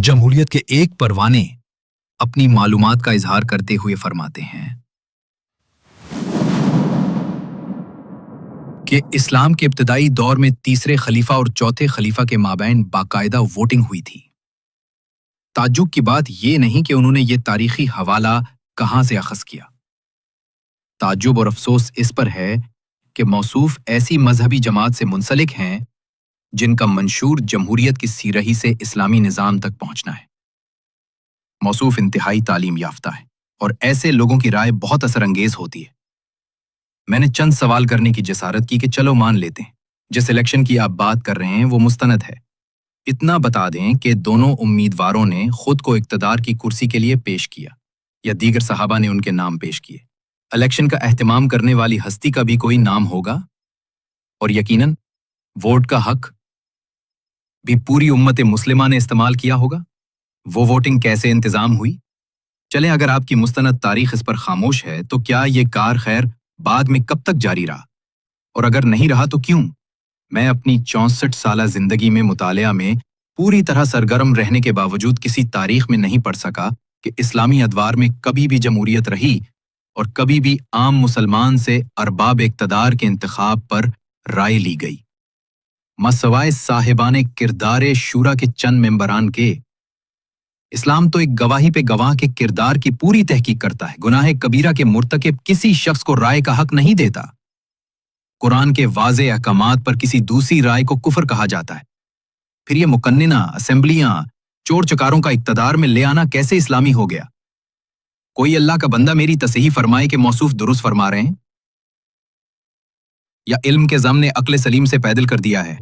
جمہوریت کے ایک پروانے اپنی معلومات کا اظہار کرتے ہوئے فرماتے ہیں کہ اسلام کے ابتدائی دور میں تیسرے خلیفہ اور چوتھے خلیفہ کے مابین باقاعدہ ووٹنگ ہوئی تھی۔ تعجب کی بات یہ نہیں کہ انہوں نے یہ تاریخی حوالہ کہاں سے اخذ کیا، تعجب اور افسوس اس پر ہے کہ موصوف ایسی مذہبی جماعت سے منسلک ہیں جن کا منشور جمہوریت کی سیرہی سے اسلامی نظام تک پہنچنا ہے۔ موصوف انتہائی تعلیم یافتہ ہے اور ایسے لوگوں کی رائے بہت اثر انگیز ہوتی ہے۔ میں نے چند سوال کرنے کی جسارت کی کہ چلو مان لیتے ہیں جس الیکشن کی آپ بات کر رہے ہیں وہ مستند ہے۔ اتنا بتا دیں کہ دونوں امیدواروں نے خود کو اقتدار کی کرسی کے لیے پیش کیا یا دیگر صحابہ نے ان کے نام پیش کیے۔ الیکشن کا اہتمام کرنے والی ہستی کا بھی کوئی نام ہوگا اور یقیناً ووٹ کا حق بھی پوری امت مسلمہ نے استعمال کیا ہوگا۔ وہ ووٹنگ کیسے انتظام ہوئی؟ چلیں اگر آپ کی مستند تاریخ اس پر خاموش ہے تو کیا یہ کار خیر بعد میں کب تک جاری رہا؟ اور اگر نہیں رہا تو کیوں؟ میں اپنی 64 سالہ زندگی میں مطالعہ میں پوری طرح سرگرم رہنے کے باوجود کسی تاریخ میں نہیں پڑھ سکا کہ اسلامی ادوار میں کبھی بھی جمہوریت رہی اور کبھی بھی عام مسلمان سے ارباب اقتدار کے انتخاب پر رائے لی گئی، مسوائے صاحبان کردار شورا کے چند ممبران کے۔ اسلام تو ایک گواہی پہ گواہ کے کردار کی پوری تحقیق کرتا ہے، گناہ کبیرہ کے مرتکب کسی شخص کو رائے کا حق نہیں دیتا۔ قرآن کے واضح احکامات پر کسی دوسری رائے کو کفر کہا جاتا ہے۔ پھر یہ مقننہ اسمبلیاں چور چکاروں کا اقتدار میں لے آنا کیسے اسلامی ہو گیا؟ کوئی اللہ کا بندہ میری تصحیح فرمائے کہ موصوف درست فرما رہے ہیں یا علم کے ضم نے عقل سلیم سے پیدل کر دیا ہے؟